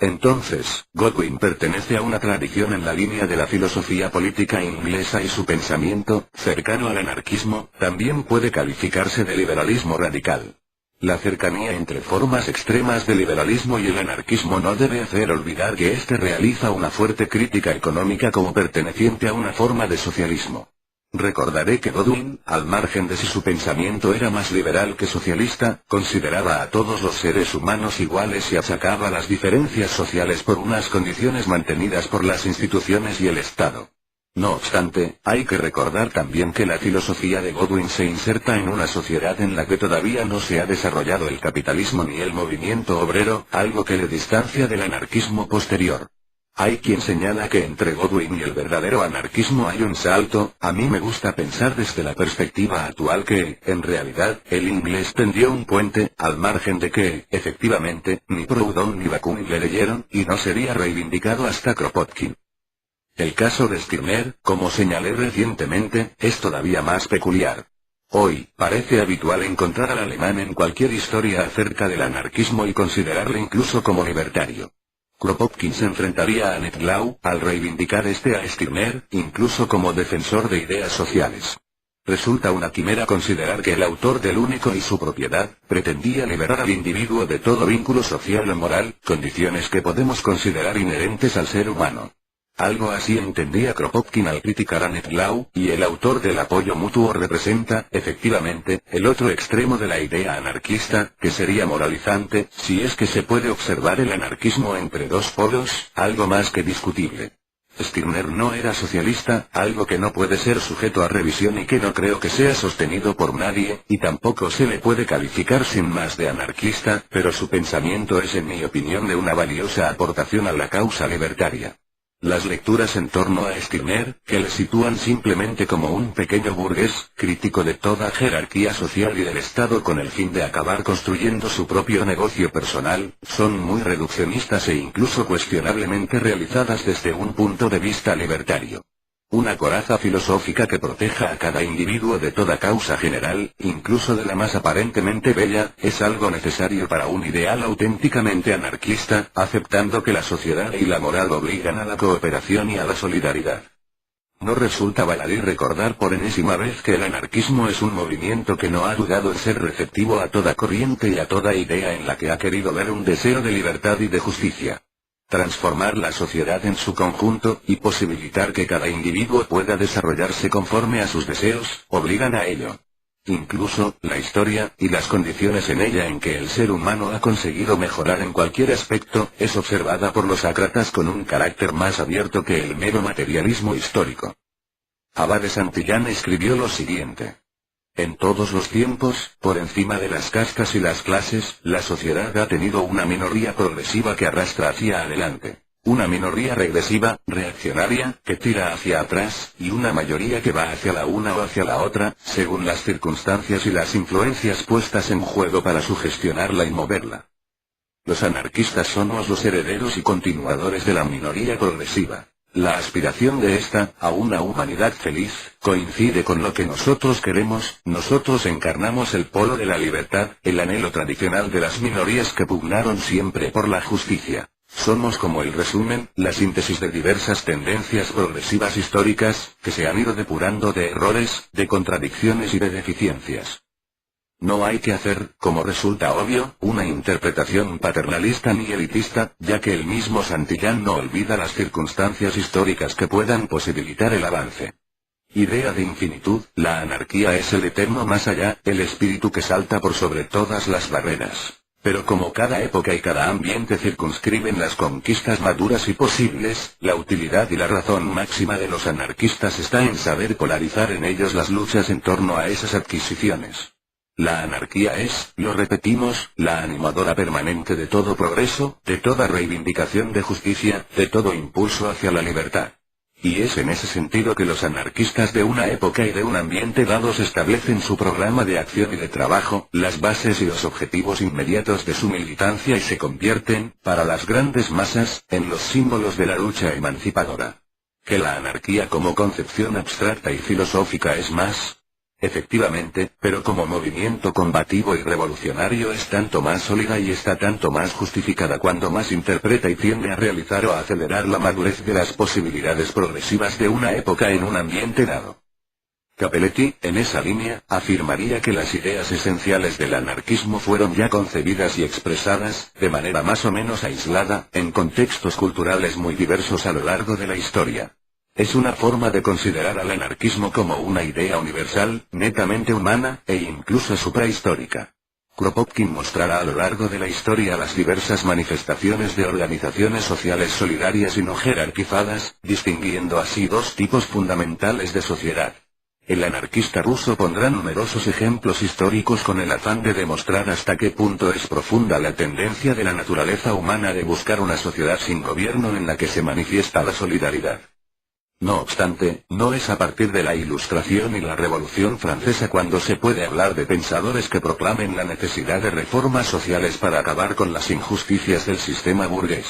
Entonces, Godwin pertenece a una tradición en la línea de la filosofía política inglesa y su pensamiento, cercano al anarquismo, también puede calificarse de liberalismo radical. La cercanía entre formas extremas de liberalismo y el anarquismo no debe hacer olvidar que éste realiza una fuerte crítica económica como perteneciente a una forma de socialismo. Recordaré que Godwin, al margen de si su pensamiento era más liberal que socialista, consideraba a todos los seres humanos iguales y achacaba las diferencias sociales por unas condiciones mantenidas por las instituciones y el Estado. No obstante, hay que recordar también que la filosofía de Godwin se inserta en una sociedad en la que todavía no se ha desarrollado el capitalismo ni el movimiento obrero, algo que le distancia del anarquismo posterior. Hay quien señala que entre Godwin y el verdadero anarquismo hay un salto. A mí me gusta pensar desde la perspectiva actual que, en realidad, el inglés tendió un puente, al margen de que, efectivamente, ni Proudhon ni Bakunin le leyeron, y no sería reivindicado hasta Kropotkin. El caso de Stirner, como señalé recientemente, es todavía más peculiar. Hoy, parece habitual encontrar al alemán en cualquier historia acerca del anarquismo y considerarle incluso como libertario. Kropotkin se enfrentaría a Annett Lau, al reivindicar a Stirner, incluso como defensor de ideas sociales. Resulta una quimera considerar que el autor del Único y su propiedad, pretendía liberar al individuo de todo vínculo social o moral, condiciones que podemos considerar inherentes al ser humano. Algo así entendía Kropotkin al criticar a Annett Lau, y el autor del apoyo mutuo representa, efectivamente, el otro extremo de la idea anarquista, que sería moralizante, si es que se puede observar el anarquismo entre dos polos, algo más que discutible. Stirner no era socialista, algo que no puede ser sujeto a revisión y que no creo que sea sostenido por nadie, y tampoco se le puede calificar sin más de anarquista, pero su pensamiento es en mi opinión de una valiosa aportación a la causa libertaria. Las lecturas en torno a Stirner, que le sitúan simplemente como un pequeño burgués, crítico de toda jerarquía social y del Estado con el fin de acabar construyendo su propio negocio personal, son muy reduccionistas e incluso cuestionablemente realizadas desde un punto de vista libertario. Una coraza filosófica que proteja a cada individuo de toda causa general, incluso de la más aparentemente bella, es algo necesario para un ideal auténticamente anarquista, aceptando que la sociedad y la moral obligan a la cooperación y a la solidaridad. No resulta baladí recordar por enésima vez que el anarquismo es un movimiento que no ha dudado en ser receptivo a toda corriente y a toda idea en la que ha querido ver un deseo de libertad y de justicia. Transformar la sociedad en su conjunto, y posibilitar que cada individuo pueda desarrollarse conforme a sus deseos, obligan a ello. Incluso, la historia, y las condiciones en ella en que el ser humano ha conseguido mejorar en cualquier aspecto, es observada por los ácratas con un carácter más abierto que el mero materialismo histórico. Abad de Santillán escribió lo siguiente. En todos los tiempos, por encima de las castas y las clases, la sociedad ha tenido una minoría progresiva que arrastra hacia adelante, una minoría regresiva, reaccionaria, que tira hacia atrás, y una mayoría que va hacia la una o hacia la otra, según las circunstancias y las influencias puestas en juego para sugestionarla y moverla. Los anarquistas somos los herederos y continuadores de la minoría progresiva. La aspiración de esta, a una humanidad feliz, coincide con lo que nosotros queremos. Nosotros encarnamos el polo de la libertad, el anhelo tradicional de las minorías que pugnaron siempre por la justicia. Somos como el resumen, la síntesis de diversas tendencias progresivas históricas, que se han ido depurando de errores, de contradicciones y de deficiencias. No hay que hacer, como resulta obvio, una interpretación paternalista ni elitista, ya que el mismo Santillán no olvida las circunstancias históricas que puedan posibilitar el avance. Idea de infinitud, la anarquía es el eterno más allá, el espíritu que salta por sobre todas las barreras. Pero como cada época y cada ambiente circunscriben las conquistas maduras y posibles, la utilidad y la razón máxima de los anarquistas está en saber polarizar en ellos las luchas en torno a esas adquisiciones. La anarquía es, lo repetimos, la animadora permanente de todo progreso, de toda reivindicación de justicia, de todo impulso hacia la libertad. Y es en ese sentido que los anarquistas de una época y de un ambiente dados establecen su programa de acción y de trabajo, las bases y los objetivos inmediatos de su militancia y se convierten, para las grandes masas, en los símbolos de la lucha emancipadora. Que la anarquía como concepción abstracta y filosófica es más Efectivamente, pero como movimiento combativo y revolucionario es tanto más sólida y está tanto más justificada cuando más interpreta y tiende a realizar o a acelerar la madurez de las posibilidades progresivas de una época en un ambiente dado. Capelletti, en esa línea, afirmaría que las ideas esenciales del anarquismo fueron ya concebidas y expresadas, de manera más o menos aislada, en contextos culturales muy diversos a lo largo de la historia. Es una forma de considerar al anarquismo como una idea universal, netamente humana, e incluso suprahistórica. Kropotkin mostrará a lo largo de la historia las diversas manifestaciones de organizaciones sociales solidarias y no jerarquizadas, distinguiendo así dos tipos fundamentales de sociedad. El anarquista ruso pondrá numerosos ejemplos históricos con el afán de demostrar hasta qué punto es profunda la tendencia de la naturaleza humana de buscar una sociedad sin gobierno en la que se manifiesta la solidaridad. No obstante, no es a partir de la Ilustración y la Revolución Francesa cuando se puede hablar de pensadores que proclamen la necesidad de reformas sociales para acabar con las injusticias del sistema burgués.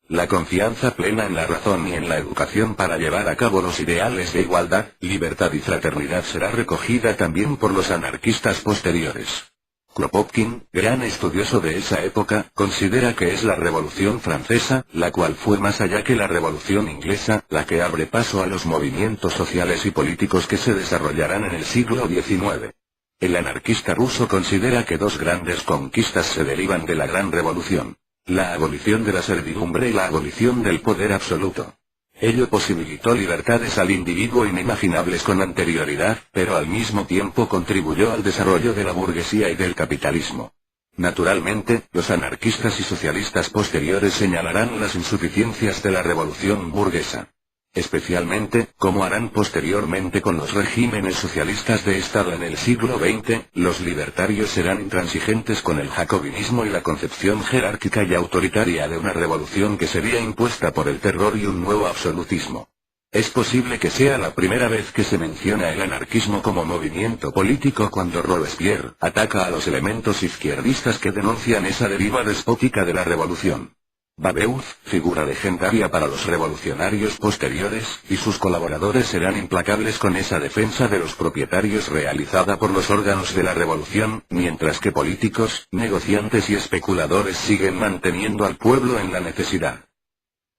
La confianza plena en la razón y en la educación para llevar a cabo los ideales de igualdad, libertad y fraternidad será recogida también por los anarquistas posteriores. Kropotkin, gran estudioso de esa época, considera que es la Revolución Francesa, la cual fue más allá que la Revolución Inglesa, la que abre paso a los movimientos sociales y políticos que se desarrollarán en el siglo XIX. El anarquista ruso considera que dos grandes conquistas se derivan de la Gran Revolución: la abolición de la servidumbre y la abolición del poder absoluto. Ello posibilitó libertades al individuo inimaginables con anterioridad, pero al mismo tiempo contribuyó al desarrollo de la burguesía y del capitalismo. Naturalmente, los anarquistas y socialistas posteriores señalarán las insuficiencias de la revolución burguesa. Especialmente, como harán posteriormente con los regímenes socialistas de Estado en el siglo XX, los libertarios serán intransigentes con el jacobinismo y la concepción jerárquica y autoritaria de una revolución que sería impuesta por el terror y un nuevo absolutismo. Es posible que sea la primera vez que se menciona el anarquismo como movimiento político cuando Robespierre ataca a los elementos izquierdistas que denuncian esa deriva despótica de la revolución. Babeuf, figura legendaria para los revolucionarios posteriores, y sus colaboradores serán implacables con esa defensa de los propietarios realizada por los órganos de la revolución, mientras que políticos, negociantes y especuladores siguen manteniendo al pueblo en la necesidad.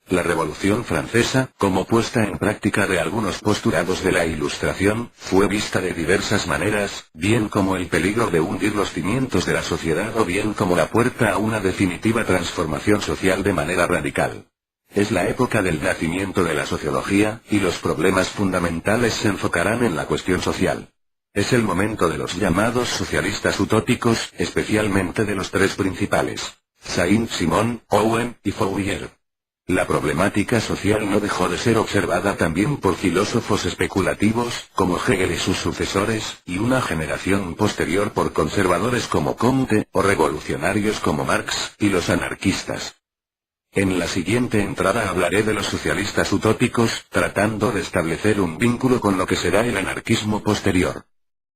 La Revolución Francesa, como puesta en práctica de algunos postulados de la Ilustración, fue vista de diversas maneras, bien como el peligro de hundir los cimientos de la sociedad o bien como la puerta a una definitiva transformación social de manera radical. Es la época del nacimiento de la sociología, y los problemas fundamentales se enfocarán en la cuestión social. Es el momento de los llamados socialistas utópicos, especialmente de los tres principales: Saint-Simon, Owen y Fourier. La problemática social no dejó de ser observada también por filósofos especulativos, como Hegel y sus sucesores, y una generación posterior por conservadores como Comte, o revolucionarios como Marx, y los anarquistas. En la siguiente entrada hablaré de los socialistas utópicos, tratando de establecer un vínculo con lo que será el anarquismo posterior.